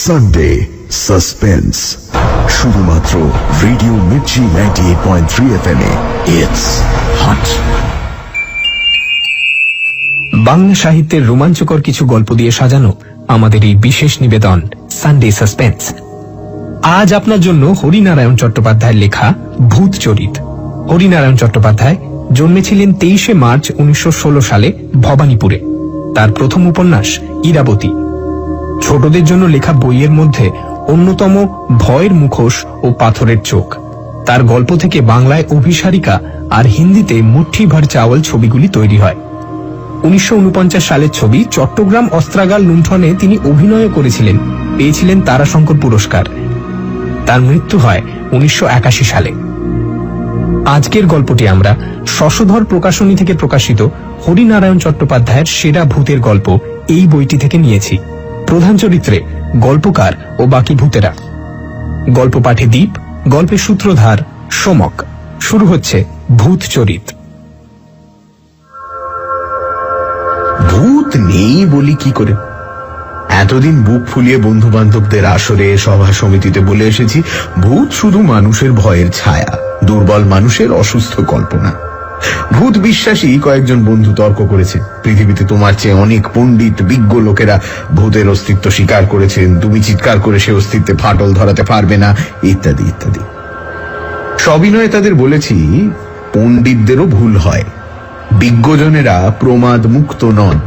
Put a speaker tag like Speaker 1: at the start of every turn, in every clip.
Speaker 1: Sunday suspense, শুধুমাত্র radio Mirchi 98.3 FM A. It's hot.
Speaker 2: Bangla সাহিত্যের রোমাঞ্চকর কিছু গল্প দিয়ে সাজানো আমাদের এই বিশেষ নিবেদন সানডে সাসপেন্স। আজ আপনার জন্য হরিনারায়ণ চট্টোপাধ্যায়ের লেখা ভূত চরিত। হরিনারায়ণ চট্টোপাধ্যায় জন্মেছিলেন 23শে মার্চ 1916 সালে ভবানীপুরে। তার প্রথম উপন্যাস ইরাবতী। ছোটদের জন্য লেখা বইয়ের মধ্যে অন্যতম ভয়ের মুখোশ ও পাথরের চোখ। তার গল্প থেকে বাংলায় অভিসারিকা আর হিন্দিতে মুঠ্ঠি ভর চাওয়াল ছবিগুলি তৈরি হয়। 1949 সালের ছবি চট্টগ্রাম অস্ত্রাগার লুণ্ঠনে তিনি অভিনয় করেছিলেন, পেয়েছিলেন তারাশঙ্কর পুরস্কার। তার মৃত্যু হয় 1981 সালে। আজকের গল্পটি আমরা শশধর প্রকাশনী থেকে প্রকাশিত হরিনারায়ণ চট্টোপাধ্যায়ের সেরা ভূতের গল্প এই বইটি থেকে নিয়েছি। প্রধান চরিত্রে গল্পকার ও বাকি ভূতেরা। গল্প পাঠে দীপ, গল্পের সূত্রধার সোমক। শুরু হচ্ছে ভূত চরিত।
Speaker 3: ভূত নেই বলি কি করে? এতদিন বুক ফুলিয়ে বন্ধু বান্ধবদের আসরে, সভা সমিতিতে বলে এসেছি, ভূত শুধু মানুষের ভয়ের ছায়া, দুর্বল মানুষের অসুস্থ কল্পনা। ভূত বিশ্বাসী কয়েকজন বন্ধু তর্ক করেছে। পৃথিবীতে তোমার চেয়ে অনেক পণ্ডিত বিজ্ঞ লোকেরা ভূতের অস্তিত্ব স্বীকার করেছেন। তুমি চিৎকার করে সে অস্তিত্বে ফাটল ধরাতে পারবে না, ইত্যাদি ইত্যাদি। সবিনয়ে তাদের বলেছি, পণ্ডিতদেরও ভুল হয়, বিজ্ঞজনেরা প্রমাদ মুক্ত নন।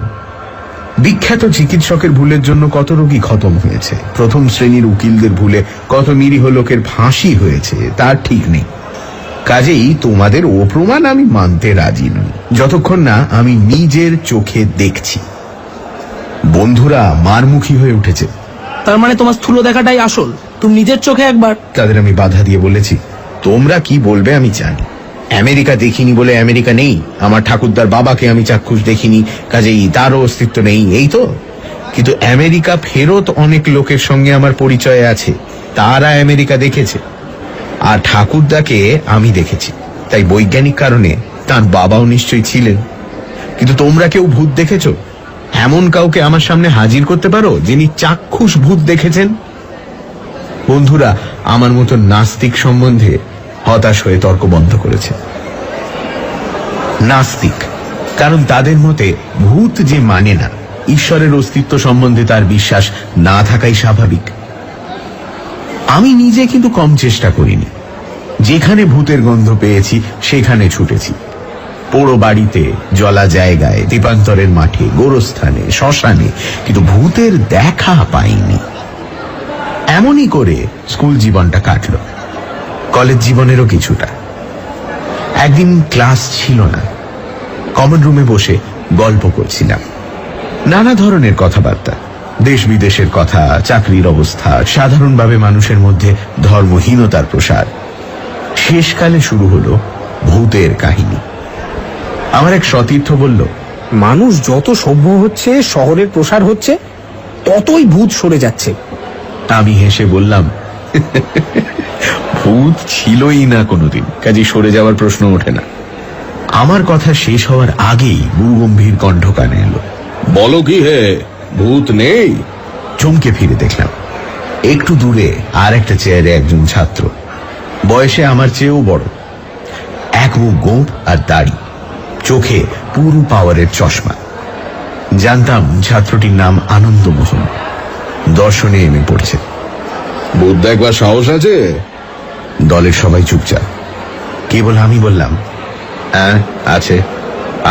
Speaker 3: বিখ্যাত চিকিৎসকের ভুলের জন্য কত রোগী খতম হয়েছে, প্রথম শ্রেণীর উকিলদের ভুলে কত নিরীহ লোকের ফাঁসি হয়েছে, তার ঠিক নেই। কাজেই তোমাদের ও প্রমাণ আমি মানতে রাজি নই, যতক্ষণ না আমি নিজের চোখে দেখছি। বন্ধুরা মারমুখী হয়ে উঠেছে।
Speaker 4: তার মানে তোমার স্থূল দেখাটাই আসল, তুমি নিজের চোখে একবার।
Speaker 3: তাদের আমি বাধা দিয়ে বলেছি, তোমরা কি বলবে আমি জানি। আমেরিকা দেখিনি বলে আমেরিকা নেই। আমার ঠাকুরদার বাবাকে আমি চাক্ষুষ দেখিনি, কাজেই তারও অস্তিত্ব নেই, এই তো। কিন্তু আমেরিকা ফেরত অনেক লোকের সঙ্গে আমার পরিচয় আছে, তারা আমেরিকা দেখেছে। আর ঠাকুরদাকে আমি দেখেছি, তাই বৈজ্ঞানিক কারণে তার বাবাও নিশ্চয়ই ছিলেন। কিন্তু তোমরা কেউ ভূত দেখেছো? এমন কাউকে আমার সামনে হাজির করতে পারো যিনি চাক্ষুষ ভূত দেখেছেন? বন্ধুরা আমার মতো নাস্তিক সম্বন্ধে হতাশ হয়ে তর্ক বন্ধ করেছে। নাস্তিক কারণ তাদের মতে ভূত যে মানে না, ঈশ্বরের অস্তিত্ব সম্বন্ধে তার বিশ্বাস না থাকাই স্বাভাবিক। আমি নিজে কিন্তু কম চেষ্টা করিনি। যেখানে ভূতের গন্ধ পেয়েছি সেখানে ছুটেছি। পোড়ো বাড়িতে, জলা জায়গায়, দীপান্তরের মাঠে, গোরস্থানে, শ্মশানে, কিন্তু ভূতের দেখা পাইনি। এমনই করে স্কুল জীবনটা কাটল। কলেজ জীবনেরও কিছুটা। একদিন ক্লাস ছিল না, কমন রুমে বসে গল্প করছিলাম। নানা ধরনের কথাবার্তা, দেশ বিদেশের কথা, চাকরির অবস্থা, সাধারণভাবে মানুষের মধ্যে ধর্মহীনতার প্রসার। শেষকালে শুরু হলো ভূতের কাহিনী। আমার এক সতীর্থ বলল,
Speaker 2: মানুষ যত সভ্য হচ্ছে, শহরের প্রসার হচ্ছে, ততই ভূত সরে যাচ্ছে।
Speaker 3: আমি হেসে বললাম, ভূত ছিলই না কোনোদিন, কাজে সরে যাওয়ার প্রশ্ন ওঠে না। আমার কথা শেষ হওয়ার আগেই গুরুগম্ভীর কণ্ঠ কানে এলো, বলো কি হে, ভূত নেই? চমকে ফিরে দেখলাম একটু দূরে আর একটা চেয়ারে একজন ছাত্র, বয়সে আমার চেয়েও বড়, এক মুখ গোঁফ আর দাড়ি, চোখে পুরো পাওয়ারের চশমা। জানতাম ছাত্রটির নাম আনন্দমোহন, দর্শনে এমএ পড়ছে।
Speaker 5: ভূত দেখবার সাহস আছে?
Speaker 3: দলের সবাই চুপচাপ, কেবল আমি বললাম, হ্যাঁ আছে।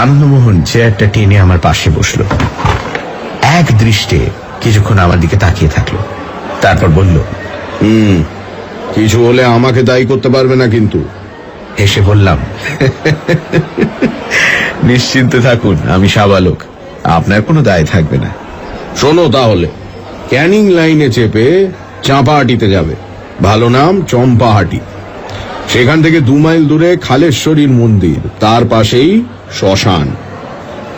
Speaker 3: আনন্দমোহন চেয়ারটা টেনে আমার পাশে বসল, এক দৃষ্টে কিছুক্ষণ আমার দিকে তাকিয়ে থাকলো, তারপর বলল,
Speaker 5: কিছু হলে আমাকে দায়ী করতে পারবে না কিন্তু।
Speaker 3: হেসে বললাম, নিশ্চিন্তে থাকুন, আমি সাবালক, আপনার কোনো দায় থাকবে না।
Speaker 5: শোনো তাহলে, ক্যানিং লাইনে চেপে চাঁপাহাটিতে যাবে, ভালো নাম চম্পাহাটি। সেখান থেকে 2 মাইল দূরে খালেশ্বরীর মন্দির, তার পাশেই শ্মশান।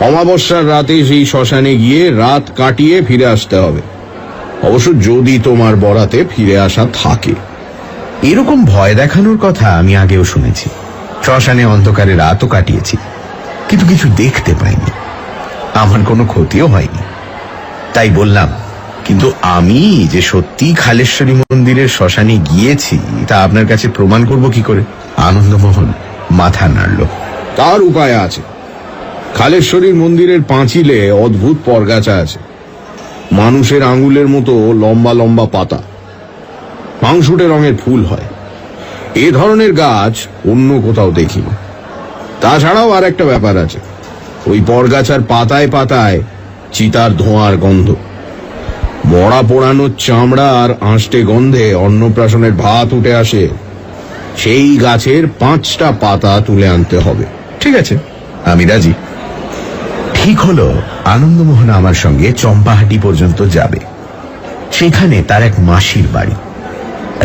Speaker 5: অমাবস্যার রাতে সেই শ্মশানে গিয়ে রাত কাটিয়ে ফিরে আসতে হবে, অবশ্য যদি তোমার বরাতে ফিরে আসা থাকে।
Speaker 3: এরকম ভয় দেখানোর কথা আমি আগেও শুনেছি, শ্মশানে অন্ধকারে রাতও কাটিয়েছি, কিন্তু কিছু দেখতে পাইনি, আমার কোনো ক্ষতিও হয়নি। তাই বললাম, কিন্তু আমি যে সত্যি খালেশ্বরী মন্দিরের শ্মশানে গিয়েছি তা আপনার কাছে প্রমাণ করব কি করে? আনন্দমোহন মাথা নাড়ল।
Speaker 5: তার উপায় আছে। খালেশ্বরীর মন্দিরের পাঁচিলে অদ্ভুত পরগাছা আছে, মানুষের আঙুলের মতো লম্বা লম্বা পাতা, পাংশুটে রঙের ফুল হয়। এ ধরনের গাছ অন্য কোথাও দেখিনি। তাছাড়াও আর একটা ব্যাপার আছে, ওই পরগাছার পাতায় পাতায় চিতার ধোঁয়ার গন্ধ। মরা পোড়ানোর চামড়া আর আঁশটে গন্ধে অন্নপ্রাশনের ভাত উঠে আসে। সেই গাছের 5টা পাতা তুলে আনতে হবে।
Speaker 3: ঠিক আছে, আমি রাজি। ঠিক হলো, আনন্দমোহন আমার সঙ্গে চম্পাহাটি পর্যন্ত যাবে। সেখানে তার এক মাসির বাড়ি।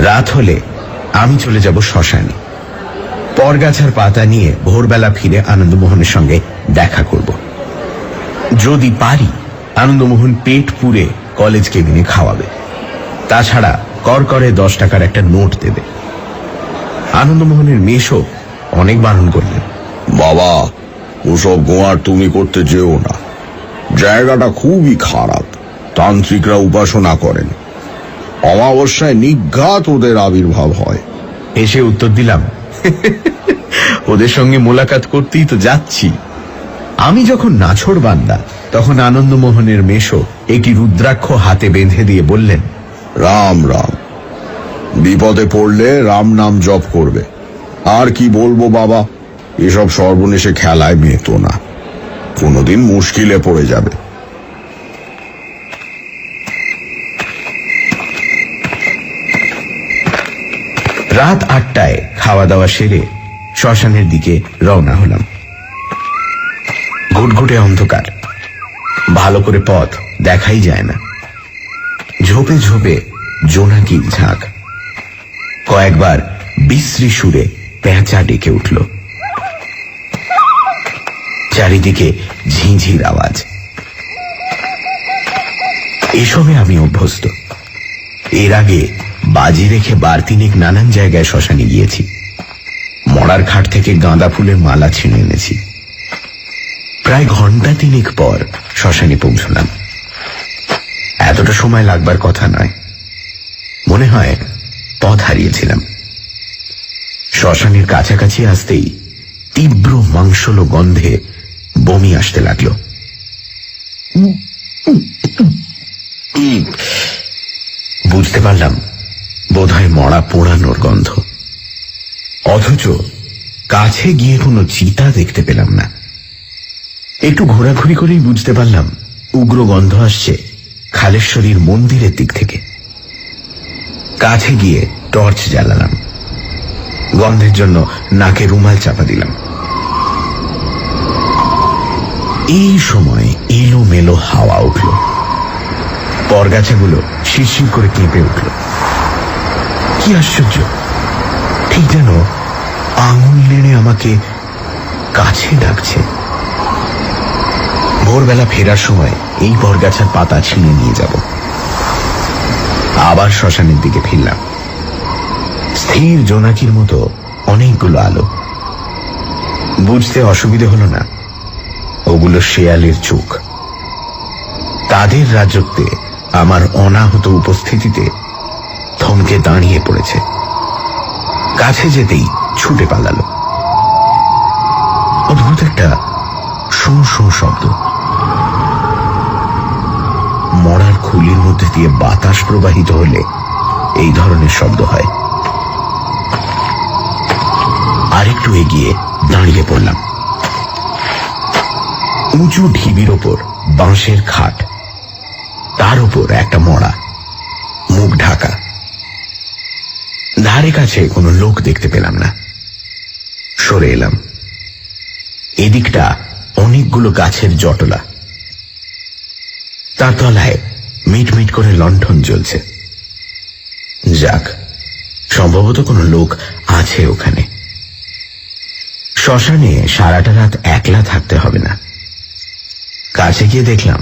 Speaker 3: রাত হলে আমি চলে যাব শ্মশানে। পরগাছার পাতা নিয়ে ভোরবেলা ফিরে আনন্দমোহনের সঙ্গে দেখা করব। যদি পারি আনন্দমোহন পেট পুরে কলেজ কেবিনে খাওয়াবে। তাছাড়া করকরে 10 টাকার একটা নোট দেবে। আনন্দমোহনের মেশো অনেক বারণ করলেন।
Speaker 5: বাবা, ওসব গোয়ার তুমি করতে যেও না, জায়গাটা খুবই খারাপ। তান্ত্রিকরা উপাসনা করেন, অমাবস্যায় নিঘাত ওদের আবির্ভাব হয়।
Speaker 3: এসে উত্তর দিলাম, ওদের সঙ্গে মোলাকাত করতেই তো যাচ্ছি। আমি যখন নাছোড় বান্দা তখন আনন্দমোহনের মেশো একটি রুদ্রাক্ষ হাতে বেঁধে দিয়ে বললেন,
Speaker 5: রাম রাম, বিপদে পড়লে রাম নাম জপ করবে। আর কি বলবো বাবা, এসব সর্বনেশে খেলায় মেতো না, কোনোদিন মুশকিলে পড়ে যাবে।
Speaker 3: রাত 8টায় খাওয়া দাওয়া সেরে শ্মশানের দিকে রওনা হলাম। ঘুটঘুটে অন্ধকার, ভালো করে পথ দেখাই যায় না। ঝোপে ঝোপে জোনাকির ঝাঁক। কয়েকবার বিশ্রী সুরে পেঁচা ডেকে উঠল। চারিদিকে ঝিঁঝির আওয়াজ। এসবে আমি অভ্যস্ত। এর আগে বাজি রেখে বার তিনেক নানান জায়গায় শ্মশানে গিয়েছি। মরার খাট থেকে গাঁদা ফুলের মালা ছিঁড়ে এনেছি। প্রায় ঘন্টা 3 পর শ্মশানে পৌঁছলাম। এতটা সময় লাগবার কথা নয়। মনে হয় পথ হারিয়েছিলাম। শ্মশানের কাছাকাছি আসতেই তীব্র মাংসলো গন্ধে বমি আসতে লাগল। বুঝতে পারলাম বোধহয় মরা পোড়ানোর গন্ধ। অথচ কাছে গিয়ে কোনো চিতা দেখতে পেলাম না। একটু ঘোরাঘুরি করেই বুঝতে পারলাম উগ্র গন্ধ আসছে খালেশ্বরীর মন্দিরের দিক থেকে। কাছে গিয়ে টর্চ জ্বালালাম। গন্ধের জন্য নাকে রুমাল চাপা দিলাম। এই সময় এলোমেলো হাওয়া উঠল। পরগাছাগুলো শিরশির করে কেঁপে উঠল। কি আশ্চর্য, ঠিক যেন আঙুল নেড়ে আমাকে কাছে ডাকছে। ভোরবেলা ফেরার সময় এই বরগাছার পাতা ছিঁড়ে নিয়ে যাব। আবার শ্মশানের দিকে ফিরলাম। স্থির জোনাকির মতো অনেকগুলো আলো। বুঝতে অসুবিধে হলো না, ওগুলো শেয়ালের চোখ। তাদের রাজত্বে আমার অনাহত উপস্থিতিতে থমকে দাঁড়িয়ে পড়েছে। কাছে যেতেই ছুটে পালালো। অদ্ভুত একটা শোঁ শোঁ শব্দ। মরার খুলির মধ্যে দিয়ে বাতাস প্রবাহিত হলে এই ধরনের শব্দ হয়। আরেকটু এগিয়ে দাঁড়িয়ে পড়লাম। উঁচু ঢিবির ওপর বাঁশের খাট, তার উপর একটা মরা, মুখ ঢাকা। ধারে কাছে কোনো লোক দেখতে পেলাম না। সরে এলাম। এদিকটা অনেকগুলো গাছের জটলা, তার তলায় মিটমিট করে লণ্ঠন জ্বলছে। যাক, সম্ভবত কোনো লোক আছে ওখানে। শ্মশানে সারাটা রাত একলা থাকতে হবে না। কাছে গিয়ে দেখলাম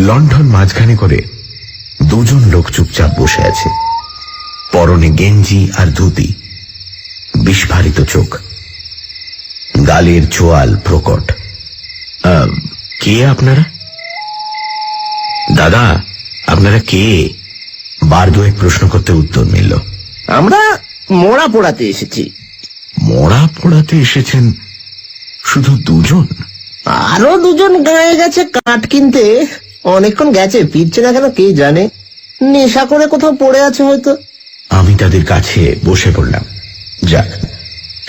Speaker 3: লণ্ঠন মাঝখানে করে 2 জন লোক চুপচাপ বসে আছে। পরনে গেঞ্জি আর ধুতি, বিস্ফারিত চোখ, গালের চোয়াল প্রকট। কে আপনারা? দাদা, আপনারা কে? বার দুয়েক প্রশ্ন করতে উত্তর মিলল।
Speaker 6: আমরা মোড়া পোড়াতে এসেছি।
Speaker 3: মরা পোড়াতে এসেছেন শুধু দুজন?
Speaker 6: আরো দুজন গায়ে গেছে কাঠ কিনতে, অনেকক্ষণ গেছে, ফিরছে না কেন কে জানে, নেশা করে কোথাও পড়ে আছে হয়তো।
Speaker 3: আমি তাদের কাছে বসে পড়লাম। যাক,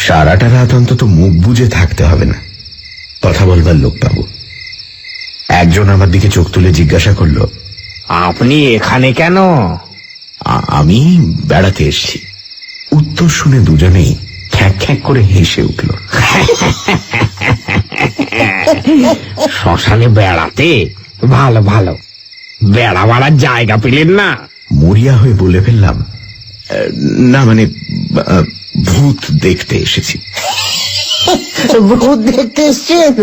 Speaker 3: সারাটা রাত অন্তত মুখ বুজে থাকতে হবে না, কথা বলবার লোক পাবো। একজন আমার দিকে চোখ তুলে জিজ্ঞাসা করলো,
Speaker 2: আপনি এখানে কেন?
Speaker 3: আমি বেড়াতে এসেছি। উত্তর শুনে দুজনেই খ্যাঁক খ্যাঁক করে হেসে উঠল।
Speaker 2: শ্মশানে বেড়াতে? ভালো ভালো, বেড়াবার জায়গা পেলেন না?
Speaker 3: মরিয়া হয়ে বলে ফেললাম, না মানে ভূত দেখতে এসেছি।
Speaker 6: ভূত দেখতে এসছেন?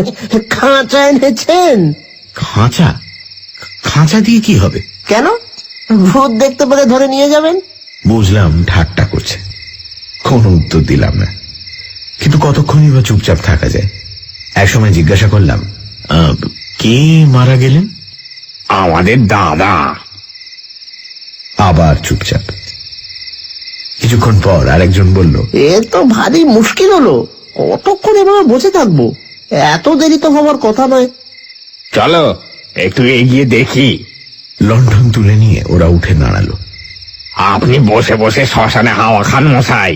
Speaker 6: খাঁচা এনেছেন?
Speaker 3: খাঁচা? খাঁচা দিয়ে কি হবে?
Speaker 6: কেন, ভূত দেখতে পেলে ধরে নিয়ে যাবেন?
Speaker 3: বুঝলাম ঠাট্টা করছে, কোনো উত্তর দিলাম না। কিন্তু কতক্ষণই বা চুপচাপ থাকা যায়। একসময় জিজ্ঞাসা করলাম, কে মারা গেলেন?
Speaker 2: আমাদের দাদা।
Speaker 3: আবার চুপচাপ। কিছুক্ষণ পর আরেকজন বলল,
Speaker 6: এ তো ভারী মুশকিল হলো, কতক্ষণ এভাবে বসে থাকবো, এত দেরি তো হওয়ার কথা নয়।
Speaker 2: চলো একটু এগিয়ে দেখি।
Speaker 3: লণ্ঠন তুলে নিয়ে ওরা উঠে দাঁড়ালো।
Speaker 2: আপনি বসে বসে শ্মশানে হাওয়া খান মশাই,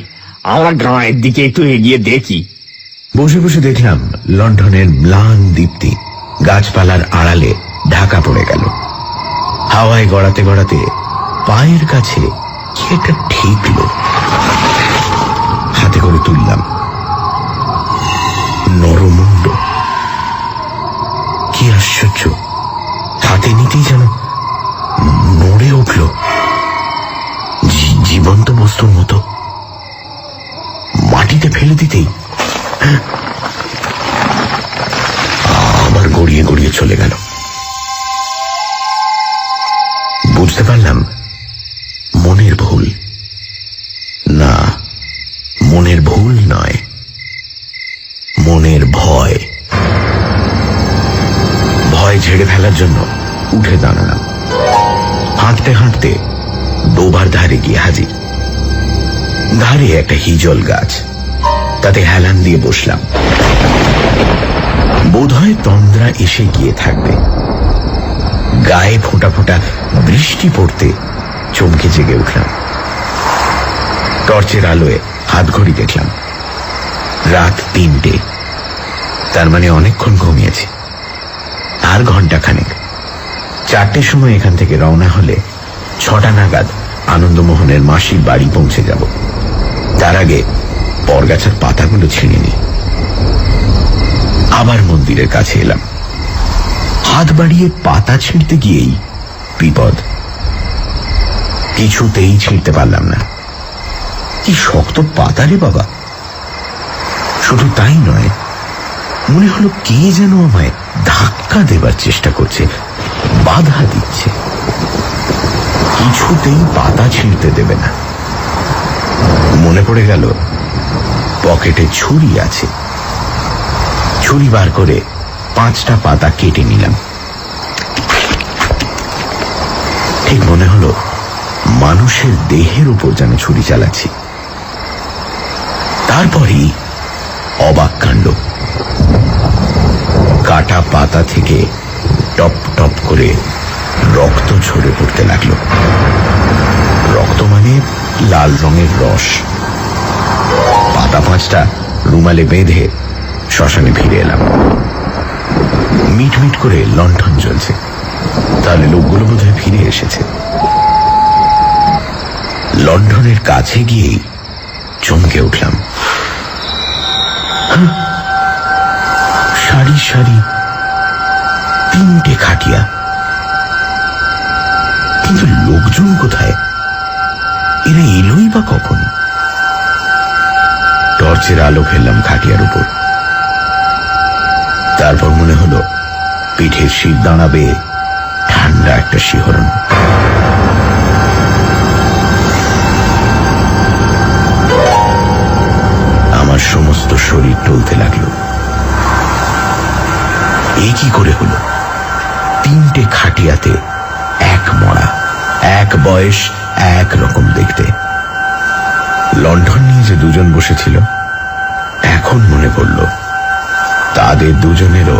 Speaker 2: আমরা গাঁয়ের দিকে একটু এগিয়ে দেখি।
Speaker 3: বসে বসে দেখলাম লণ্ঠনের ম্লান দীপ্তি গাছপালার আড়ালে ঢাকা পড়ে গেল। হাওয়ায় গড়াতে গড়াতে পায়ের কাছে কি একটা ঠেকল। হাতে করে তুললাম, নরমুণ্ড। কি আশ্চর্য, হাতে নিতেই যেন নড়ে উঠল, জীবন্ত বস্তুর মতো। মাটিতে ফেলে দিতেই আবার গড়িয়ে গড়িয়ে চলে গেল। বুঝতে পারলাম মনের ভুল। না, মনের ভুল নয়, মনের ভয়। ভয় ঝেড়ে ফেলার জন্য উঠে দাঁড়ালাম। হাঁটতে হাঁটতে ডোবার ধারে গিয়ে হাজির। ধারে একটা হিজল গাছ, তাতে হেলান দিয়ে বসলাম। বোধহয় তন্দ্রা এসে গিয়ে থাকবে। গায়ে ফোঁটা ফোঁটা বৃষ্টি পড়তে চমকে জেগে উঠলাম। টর্চের আলোয় হাত ঘড়ি দেখলাম, রাত 3টে। তার মানে অনেকক্ষণ ঘুমিয়েছি। আর ঘন্টাখানেক। 4টের সময় এখান থেকে রওনা হলে 6টা নাগাদ আনন্দমোহনের মাসির বাড়ি পৌঁছে যাব। তার আগে বরগাছার পাতাগুলো ছিঁড়ে নি। আবার মন্দিরের কাছে এলাম। হাত বাড়িয়ে পাতা ছিঁড়তে গিয়েই বিপদ। কিছুতেই ছিঁড়তে পারলাম না। কি শক্ত পাতা রে বাবা! শুধু তাই নয়, মনে হলো কে যেন আমায় ধাক্কা দেবার চেষ্টা করছে, বাধা দিচ্ছে। কিছুতেই পাতা ছিঁড়তে দেবে না। মনে পড়ে গেল পকেটে ছুরি আছে। ছুরি বার করে 5টা পাতা কেটে নিলাম। ঠিক মনে হলো মানুষের দেহের উপর যেন ছুরি চালাচ্ছি। তারপরই অবাক কাণ্ড। কাটা পাতা থেকে টপ টপ করে রক্ত ঝরে পড়তে লাগলো। রক্ত মানে লাল রঙের রস। পাতা 5টা রুমালে বেঁধে শ্মশানে ফিরে এলাম। মিটমিট করে লণ্ঠন জ্বলছে, তাহলে লোকগুলো বোধহয় ফিরে এসেছে। লণ্ঠনের কাছে গিয়েই চমকে উঠলাম। সারি সারি 3টে খাটিয়া, কিন্তু লোকজন কোথায়? এরা এলোই বা কখন? টর্চের আলো ফেললাম খাটিয়ার উপর। তারপর মনে হলো পিঠের শীত দাঁড়াবে ঠান্ডা একটা শিহরণ। আমার সমস্ত শরীর টলতে লাগলো। এ কি করে হলো? 3টে খাটিয়াতে এক মরা, এক বয়স, এক রকম দেখতে। লণ্ঠন নিয়ে যে দুজন বসেছিল, এখন মনে পড়ল তাদের দুজনেরও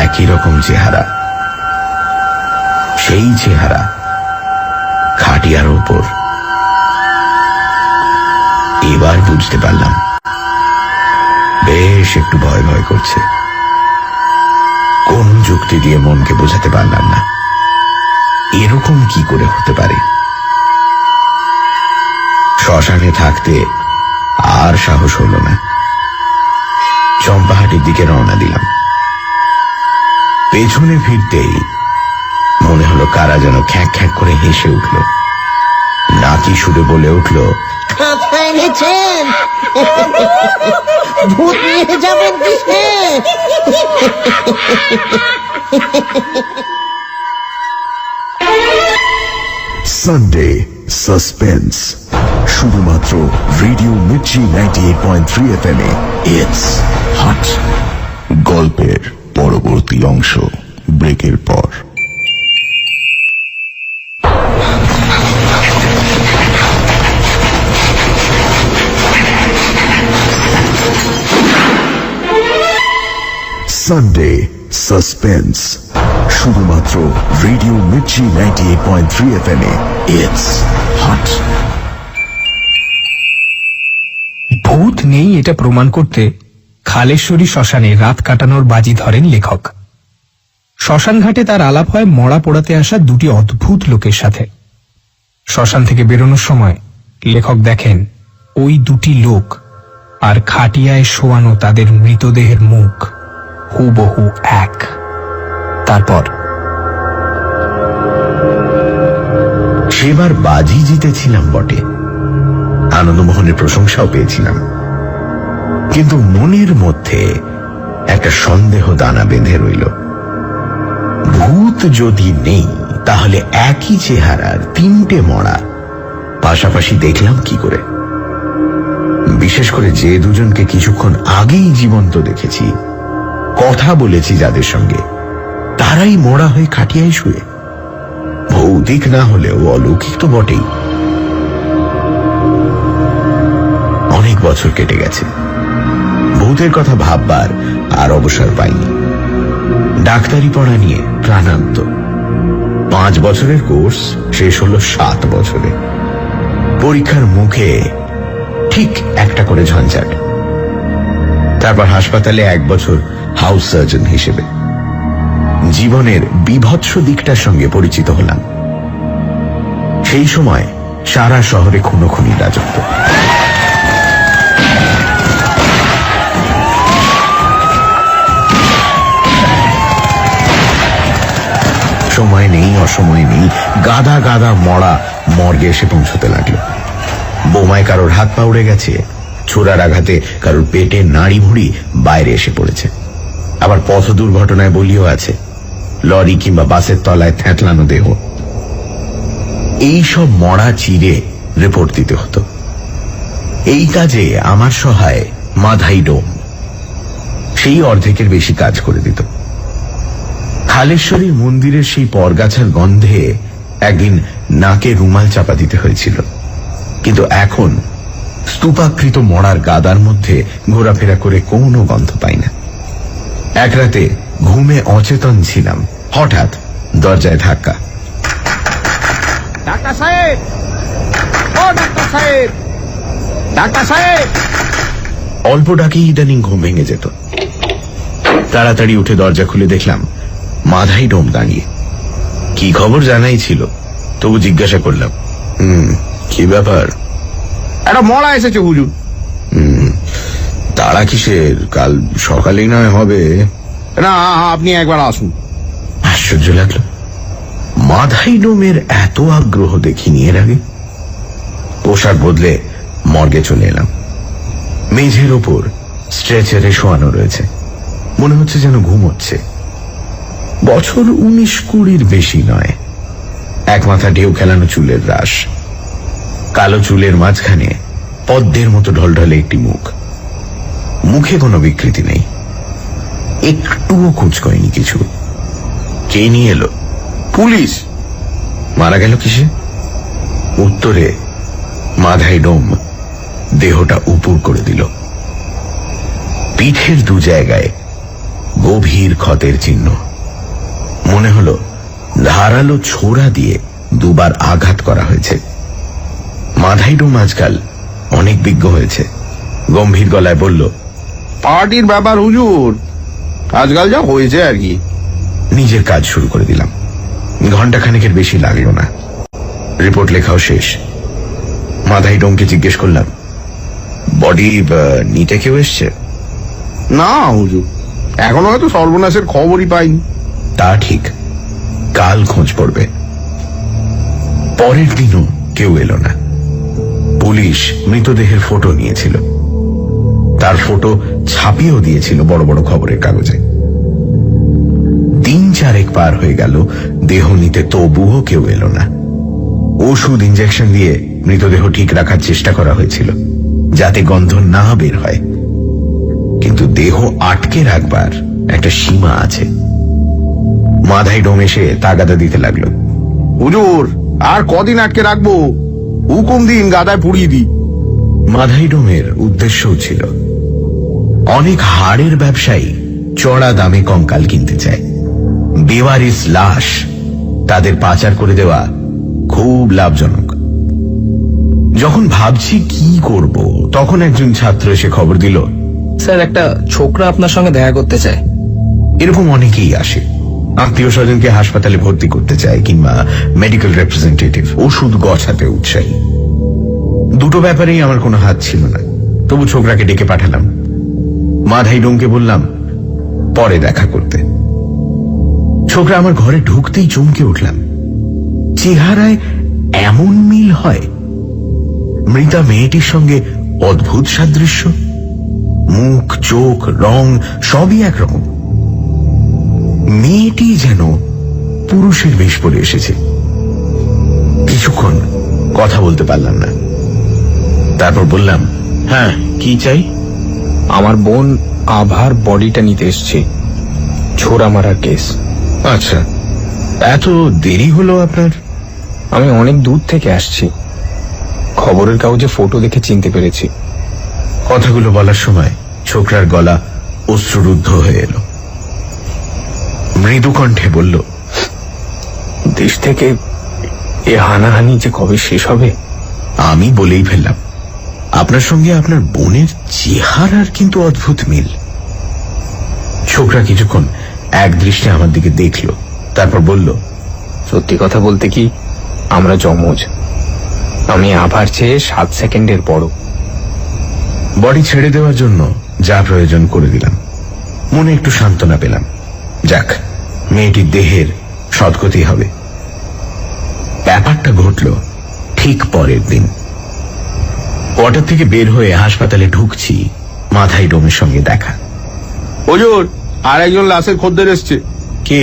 Speaker 3: একই রকম চেহারা। সেই চেহারা খাটিয়ার ওপর। এবার বুঝতে পারলাম, বেশ একটু ভয় ভয় করছে। কোন যুক্তি দিয়ে মনকে বোঝাতে পারলাম না এরকম কি করে হতে পারে। শ্মশানে থাকতে আর সাহস হলো না। চম্পাহাটির দিকে রওনা দিলাম। পেছনে ফিরতেই মনে হলো কারা যেন খ্যাঁক খ্যাঁক করে হেসে উঠল। নাকি সুরে বলে উঠল,
Speaker 6: কোথায় গেছেন? ভূত নিয়ে যাবেন কিসে?
Speaker 1: সানডে সাসপেন্স, শুধুমাত্র radio Mirchi 98.3 FM A. It's hot. গল্পের পরবর্তী অংশ ব্রেকের পর। সানডে সাসপেন্স, শুধুমাত্র radio Mirchi 98.3 FM A. It's hot.
Speaker 2: ভূত নেই এটা প্রমাণ করতে খালেশ্বরী শ্মশানে রাত কাটানোর বাজি ধরেন লেখক। শ্মশানঘাটে তার আলাপ হয় মরা পোড়াতে আসা দুটি অদ্ভুত লোকের সাথে। শ্মশান থেকে বেরোনোর সময় লেখক দেখেন ওই দুটি লোক আর খাটিয়ায় শোয়ানো তাদের মৃতদেহের মুখ হুবহু এক। তারপর
Speaker 3: সেবার বাজি জিতেছিলাম বটে, আনন্দমোহনের প্রশংসাও পেয়েছিলাম, কিন্তু মনের মধ্যে একটা সন্দেহ দানা বেঁধে রইল। ভূত যদি নেই, তাহলে একই চেহারার তিনটে মরা পাশাপাশি দেখলাম কি করে? বিশেষ করে যে দুজনকে কিছুক্ষণ আগেই জীবন্ত দেখেছি, কথা বলেছি যাদের সঙ্গে, তারাই মরা হয়ে খাটিয়ায় শুয়ে। ভৌতিক না হলেও অলৌকিক তো বটেই। অনেক বছর কেটে গেছে, ভূতের কথা ভাববার আর অবসর পাইনি। ডাক্তারি পড়া নিয়ে প্রাণান্ত। 5 বছরের কোর্স শেষ হলো 7 বছরে। পরীক্ষার মুখে ঠিক একটা করে ঝঞ্ঝাট। তারপর হাসপাতালে 1 বছর হাউস সার্জন হিসেবে। জীবনের বিভৎস দিকটার সঙ্গে পরিচিত হলাম। সেই সময় সারা শহরে খুনোখুনি রাজত্ব। সময় নেই, অসময় নেই, গাদা গাদা মরা মর্গে এসে পৌঁছতে লাগলো। বোমায় কারোর হাত পা উড়ে গেছে, ছোড়ার আঘাতে কারোর পেটে নাড়ি ভুড়ি বাইরে এসে পড়েছে। আবার পথ দুর্ঘটনায় বলিও আছে, লরি কিংবা বাসের তলায় থ্যাতলানো দেহ। এই সব মরা চিরে রিপোর্ট দিতে হতো। এই কাজে আমার সহায় মাধাই ডোম। সেই অর্ধেকের বেশি কাজ করে দিত। খালেশ্বরী মন্দিরের সেই পরগাছার গন্ধে একদিন নাকে রুমাল চাপা দিতে হয়েছিল, কিন্তু এখন স্তূপাকৃত মরার গাদার মধ্যে ঘোরাফেরা করে কোনো গন্ধ পাই না। এক রাতে ঘুমে অচেতন ছিলাম, হঠাৎ দরজায় ধাক্কা।
Speaker 7: ডাক্তার সাহেব, ও ডাক্তার সাহেব, ডাক্তার সাহেব।
Speaker 3: অল্প ডাকেই ইদানিং ঘুম ভেঙে যেত। তাড়াতাড়ি উঠে দরজা খুলে দেখলাম মাধাই ডোম দাঁড়িয়ে। কি খবর জানাই ছিল, তবু জিজ্ঞাসা করলাম, কি ব্যাপার?
Speaker 7: একটা মরা এসেছে হুজুর।
Speaker 3: তাড়া কিসের? কাল সকালেই নয় হবে?
Speaker 7: না, আপনি একবার আসুন।
Speaker 3: আশ্চর্য লাগলো, মাধাই ডোমের এত আগ্রহ দেখিনি এর আগে। পোশাক বদলে মর্গে চলে এলাম। মেঝের ওপর স্ট্রেচারে শোয়ানো রয়েছে, মনে হচ্ছে যেন ঘুমোচ্ছে। বছর 19-20 বেশি নয়। এক মাথা ঢেউ খেলানো চুলের রাশ, কালো চুলের মাঝখানে পদ্মের মতো ঢলঢলে একটি মুখ। মুখে কোনো বিকৃতি নেই, একটুও কুঁচকয়নি কিছু। কে নিয়ে এলো?
Speaker 7: পুলিশ।
Speaker 3: মারা গেল কিসে? উত্তরে মাথায় ডোম দেহটা উপুর করে দিল। পিঠের দু জায়গায় গভীর ক্ষতের চিহ্ন। মনে হলো ধারালো ছোরা দিয়ে দুবার আঘাত করা হয়েছে। মাথায় ডোম আজকাল অনেক বিজ্ঞ হয়েছে। গম্ভীর গলায় বলল,
Speaker 5: পার্টির ব্যাপার হুজুর, আজকাল যা হয়েছে আর কি।
Speaker 3: নিজের কাজ শুরু করে দিলাম। ঘন্টাখানেকের বেশি লাগলো না, রিপোর্ট লেখাও শেষ। মাথায় ডোমকে জিজ্ঞেস করলাম, বডি নিতে কেউ এসছে?
Speaker 5: না হুজুর, এখনো হয়তো সর্বনাশের খবরই পাইনি।
Speaker 3: তা ঠিক, কাল খোঁজ পড়বে। পরের দিনও কেউ এলো না। পুলিশ মৃতদেহের ফটো নিয়েছিল, তার ফটো ছাপিয়েও দিয়েছিল বড় বড় খবরের কাগজে। 3-4 পার হয়ে গেল, দেহ নিতে তবুও কেউ এলো না। ওষুধ ইঞ্জেকশন দিয়ে মৃতদেহ ঠিক রাখার চেষ্টা করা হয়েছিল যাতে গন্ধ না বের হয়, কিন্তু দেহ আটকে রাখবার একটা সীমা আছে। মাথায় ডোম এসে তাগাদা দিতে লাগলো,
Speaker 5: হুজুর আর কদিন আটকে রাখবো, হুকুম দিন গাদায় পুড়িয়ে দিই।
Speaker 3: মাথায় ডোমের উদ্দেশ্যও ছিল, অনেক হাড়ের ব্যবসায়ী চড়া দামে কঙ্কাল কিনতে চায়। বেওয়ারিশ লাশ তাদের পাচার করে দেওয়া খুব লাভজনক। যখন ভাবছি কি করব, তখন একজন ছাত্র এসে খবর দিল,
Speaker 4: স্যার একটা ছোকরা আপনার সঙ্গে দেখা করতে চায়।
Speaker 3: এরকম অনেকেই আসে, আত্মীয় স্বজনকে হাসপাতালে ভর্তি করতে চায় কিংবা মেডিকেল রিপ্রেজেন্টেটিভ ওষুধ গছাতে উৎসাহী। দুটো ব্যাপারেই আমার কোনো হাত ছিল না, তবু ছোকরাকে ডেকে পাঠালাম। মাথায় ডোমকে বললাম পরে দেখা করতে। ছোকরা আমার ঘরে ঢুকতেই চমকে উঠলাম, চেহারায় এমন মিল হয়! মৃতা মেয়েটির সঙ্গে অদ্ভুত সাদৃশ্য, মুখ, চোখ, রং সবই একরকম। মেয়েটি যেন পুরুষের বেশ পরে এসেছে। কিছুক্ষণ কথা বলতে পারলাম না, তারপর বললাম, হ্যাঁ কি চাই?
Speaker 2: আমার বোন আভার বডিটা নিতে এসছে, ছোড়া মারার কেস।
Speaker 3: আচ্ছা, এত দেরি হলো আপনার?
Speaker 2: আমি অনেক দূর থেকে আসছি, খবরের কাগজে ফটো দেখে চিনতে পেরেছি।
Speaker 3: কথাগুলো বলার সময় ছোকরার গলা অশ্রুরুদ্ধ হয়ে এলো। মৃদু কণ্ঠে বলল,
Speaker 2: দেশ থেকে এ হানাহানি যে কবে শেষ হবে।
Speaker 3: আমি বলেই ফেললাম, আপনার সঙ্গে আপনার বোনের চেহারার কিন্তু অদ্ভুত মিল। ছোকরা কিছুক্ষণ এক দৃষ্টে আমার দিকে দেখল, তারপর বলল,
Speaker 2: সত্যি কথা বলতে কি, আমরা যমজ। আমি আভার চেয়ে 7 সেকেন্ডের বড়।
Speaker 3: বডি ছেড়ে দেওয়ার জন্য যা প্রয়োজন করে দিলাম। মনে একটু সান্ত্বনা পেলাম, যাক মেয়েটির দেহের সদ্গতি হবে। ব্যাপারটা ঘটল ঠিক পরের দিন। কোয়ার্টার থেকে বের হয়ে হাসপাতালে ঢুকছি, মাথায় ডোমের সঙ্গে দেখা।
Speaker 5: হুজুর আর একজন লাশের খদ্দের এসছে।
Speaker 3: কে?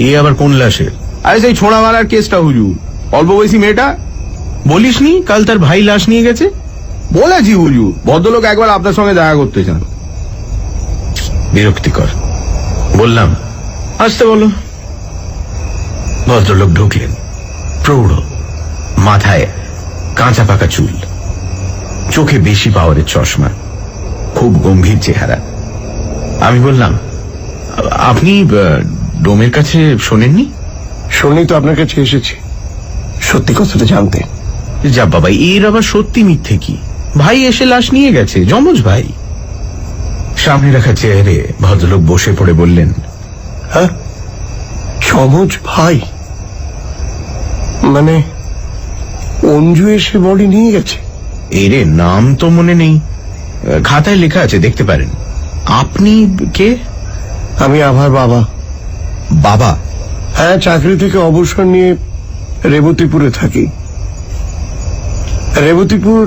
Speaker 3: এ আবার কোন লাশের?
Speaker 5: আরে সেই ছোঁড়া মারার কেসটা হুজুর, অল্প বয়সী মেয়েটা।
Speaker 3: বলিসনি কাল তার ভাই লাশ নিয়ে গেছে?
Speaker 5: বলেছি হুজুর, ভদ্রলোক একবার আপনার সঙ্গে দেখা করতে চান।
Speaker 3: বিরক্তিকর। বললাম, আসতে বলো। ভদ্রলোক ঢুকলেন, প্রৌঢ়, মাথায় কাঁচা পাকা চুল, চোখে বেশি পাওয়ারের চশমা, খুব গম্ভীর চেহারা। আমি বললাম, আপনি ডোমের কাছে শোনেননি?
Speaker 8: শুনি তো আপনার কাছে এসেছি সত্যি কথাটা জানতে।
Speaker 3: যা বাবা, এর আবার সত্যি মিথ্যে কি? ভাই এসে লাশ নিয়ে গেছে, যমজ ভাই। সামনে রাখা চেয়ারে ভদ্রলোক বসে পড়ে বললেন,
Speaker 8: হ্যাঁ সমজ ভাই? মানে অঞ্জু এসে বডি নিয়ে গেছে?
Speaker 3: এরে নাম তো মনে নেই, খাতায় লেখা আছে, দেখতে পারেন। আপনি কে?
Speaker 8: আমি আভার বাবা।
Speaker 3: বাবা?
Speaker 8: হ্যাঁ, চাকরি থেকে অবসর নিয়ে রেবতীপুরে থাকি। রেবতীপুর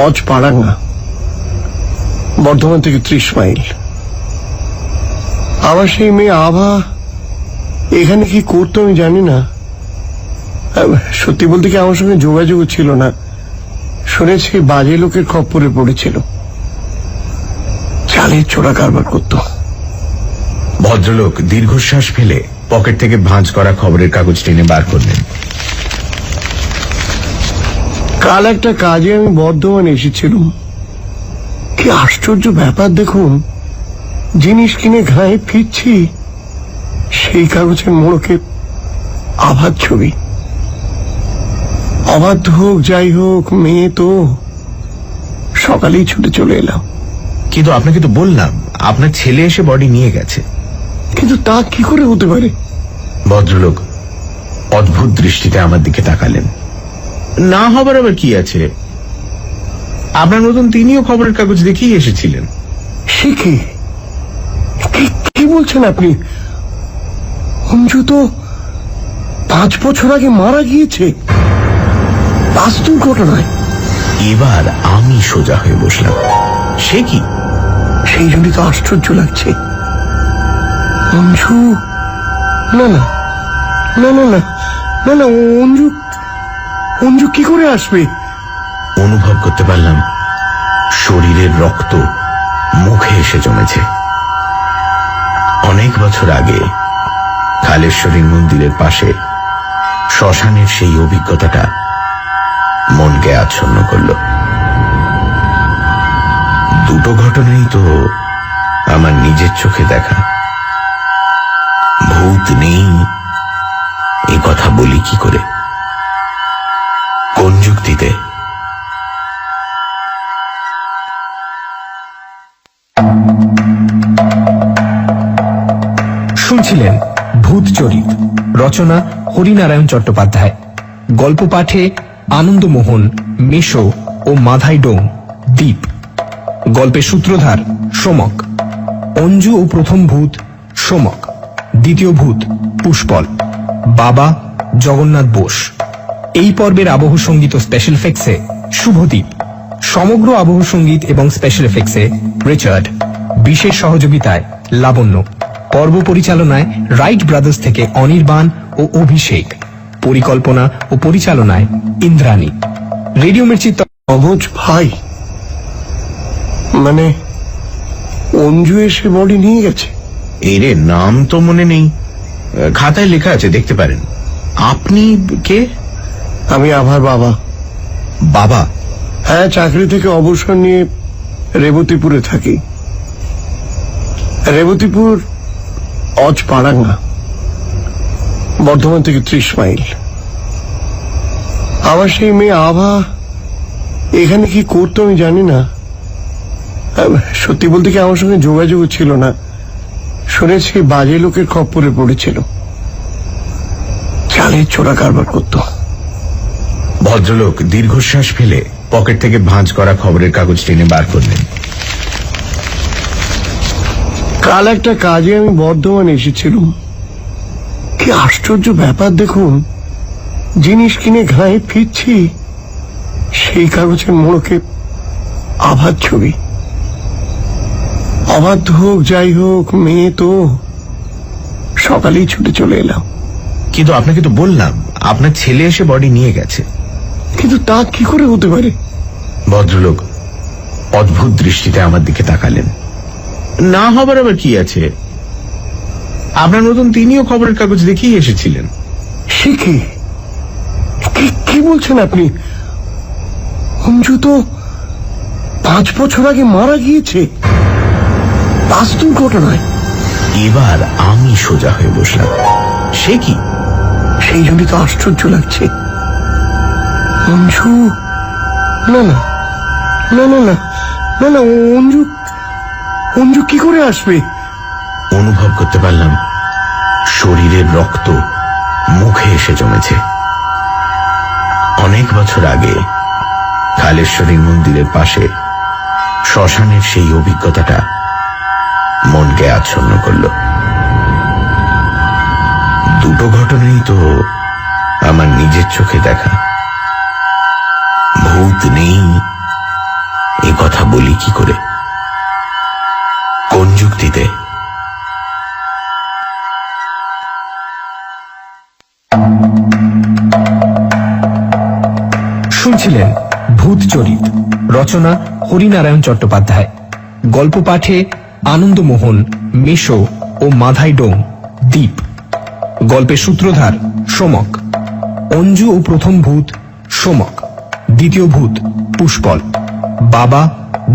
Speaker 8: অজপাড়াঙ্গা, বর্ধমান থেকে 30 মাইল। আমার সেই মেয়ে আভা এখানে কি করতো আমি জানি না। সত্যি বলতে কি আমার সঙ্গে যোগাযোগ ছিল না, শুনেছি বাজে লোকের খপ্পরে পড়েছিল, চালের চোরা কারবার করত।
Speaker 3: ভদ্রলোক দীর্ঘশ্বাস ফেলে পকেট থেকে ভাঁজ করা খবরের কাগজ টেনে বার করলেন।
Speaker 8: কাল একটা কাজে আমি বর্ধমান এসেছিলাম। কি আশ্চর্য ব্যাপার দেখুন, জিনিস কিনে ঘায়ে ফিরছি, সেই কাগজের মোড়কে আবার ছবি। অবাধ্য হোক যাই হোক, মেয়ে তো, সকালেই ছুটে চলে এলাম।
Speaker 3: কিন্তু আপনাকে তো বললাম আপনার ছেলে এসে বডি নিয়ে গেছে।
Speaker 8: কিন্তু তা কি করে হতে পারে?
Speaker 3: ভদ্রলোক অদ্ভুত দৃষ্টিতে আমার দিকে তাকালেন। না হবার আবার কি আছে, আপনার মতন তিনিও খবরের কাগজ দেখেই এসেছিলেন।
Speaker 8: সে কি? কি বলছেন আপনি? অঞ্জু তো 5 বছর আগে মারা গিয়েছে, বাস্তব ঘটনায়।
Speaker 3: এবার আমি সোজা হয়ে বসলাম। সে কি?
Speaker 8: সেই জন্যই তো আশ্চর্য লাগছে। অঞ্জু, না না না না না না না, অঞ্জু কি করে আসবে?
Speaker 3: অনুভব করতে পারলাম শরীরের রক্ত মুখে এসে জমেছে। অনেক বছর আগে কালেশ্বরীর মন্দিরের পাশে শ্মশানের সেই অভিজ্ঞতাটা মনকে আচ্ছন্ন করল। দুটো ঘটনাই তো আমার নিজের চোখে দেখা। ভূত নেই এ কথা বলি কি করে, কোন যুক্তিতে?
Speaker 2: শুনছিলেন ভূত চরিত, রচনা হরিনারায়ণ চট্টোপাধ্যায়, গল্প পাঠে আনন্দমোহন, মেশো ও মাধাই ডোম, দ্বীপ। গল্পের সূত্রধার সোমক। অঞ্জু ও প্রথম ভূত সোমক, দ্বিতীয় ভূত পুষ্পল, বাবা জগন্নাথ বোস। এই পর্বের আবহ সঙ্গীত ও স্পেশাল এফেক্টসে শুভদীপ, সমগ্র আবহ সঙ্গীত এবং স্পেশাল এফেক্টসে রিচার্ড, বিশেষ সহযোগিতায় লাবণ্য, পর্ব পরিচালনায় রাইট ব্রাদার্স থেকে অনির্বাণ ও অভিষেক, পরিকল্পনা ও পরিচালনায় ইন্দ্রাণী। রেডিও মির্চি
Speaker 8: অবুজ ভাই, মানে অঞ্জু এসে বডি নিয়ে গেছে?
Speaker 3: এই রে, নাম তো মনে নেই, খাতায় লেখা আছে, দেখতে পারেন। আপনি কে?
Speaker 8: আমি আভার বাবা।
Speaker 3: বাবা?
Speaker 8: হ্যাঁ, চাকরি থেকে অবসর নিয়ে রেবতীপুরে থাকি। রেবতীপুর অজপাড়াঙ্গা, বর্ধমান থেকে 30 মাইল। আমার সেই মেয়ে আভা এখানে কি করতো আমি জানি না। সত্যি বলতে কি আমার সঙ্গে যোগাযোগ ছিল না। শুনেছি বাজে লোকের খপ্পরে পড়েছিল, চালের চোরা কারবার করত।
Speaker 3: ভদ্রলোক দীর্ঘশ্বাস ফেলে পকেট থেকে ভাঁজ করা খবরের কাগজ টেনে বার করলেন।
Speaker 8: কাল একটা কাজে আমি বর্ধমান এসেছিলাম। কি আশ্চর্য ব্যাপার দেখুন, জিনিস কিনে ঘায়ে ফিরছি, সেই কাগজের মোড়কে আবার ছবি। অবাধ্য হোক যাই হোক, মেয়ে তো, সকালেই ছুটে চলে এলাম।
Speaker 3: কিন্তু আপনাকে তো বললাম আপনার ছেলে এসে বডি নিয়ে গেছে।
Speaker 8: কিন্তু তা কি করে হতে পারে?
Speaker 3: ভদ্রলোক অদ্ভুত দৃষ্টিতে আমার দিকে তাকালেন। না হবার আবার কি আছে, আপনার মতন তিনিও খবরের কাগজ দেখেই এসেছিলেন।
Speaker 8: সে কি? কি বলছেন আপনি? অঞ্জু তো 5 বছর আগে মারা গিয়েছে, বাস্তব ঘটনায়।
Speaker 3: এবার আমি সোজা হয়ে বসলাম। সে কি?
Speaker 8: সেই জন্যই তো আশ্চর্য লাগছে। অঞ্জু, না না না না না না না, অঞ্জু কি করে আসবে?
Speaker 3: অনুভব করতে পারলাম শরীরের রক্ত মুখে এসে জমেছে। অনেক বছর আগে কালেশ্বরীর মন্দিরের পাশে শ্মশানের সেই অভিজ্ঞতাটা মনকে আচ্ছন্ন করল। দুটো ঘটনাই তো আমার নিজের চোখে দেখা। ভূত নেই এ কথা বলি কি করে, কোন যুক্তিতে?
Speaker 2: শুনছিলেন ভূত চরিত, রচনা হরিনারায়ণ চট্টোপাধ্যায়, গল্প পাঠে আনন্দমোহন, মেশো ও মাধাই ডোম, দ্বীপ। গল্পের সূত্রধার সোমক। অঞ্জু ও প্রথম ভূত সোমক, দ্বিতীয় ভূত পুষ্পল, বাবা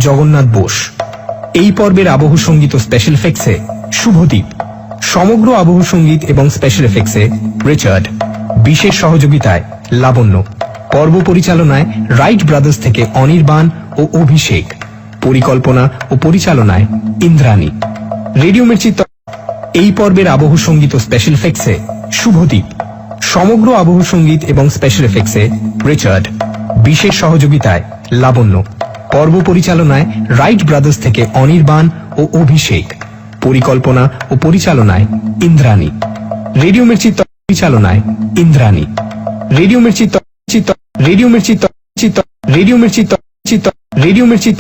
Speaker 2: জগন্নাথ বোস। এই পর্বের আবহ সঙ্গীত ও স্পেশাল এফেক্টসে শুভদীপ, সমগ্র আবহ সঙ্গীত এবং স্পেশাল এফেক্টসে রিচার্ড, বিশেষ সহযোগিতায় লাবণ্য, পর্ব পরিচালনায় রাইট ব্রাদার্স থেকে অনির্বাণ ও অভিষেক, পরিকল্পনা ও পরিচালনায় ইন্দ্রাণী। রেডিও মির্চি এই পর্বের আবহ সঙ্গীত ও স্পেশাল এফেক্টসে শুভদীপ, সমগ্র আবহ সঙ্গীত এবং স্পেশাল এফেক্টসে রিচার্ড, বিশেষ সহযোগিতায় লাবণ্য, পর্ব পরিচালনায় রাইট ব্রাদার্স থেকে অনির্বাণ ও অভিষেক, পরিকল্পনা ও পরিচালনায় ইন্দ্রাণী। রেডিও মির্চি পরিচালনায় Indrani. Radio Mirchi radio Mirchi radio Mirchi radio Mirchi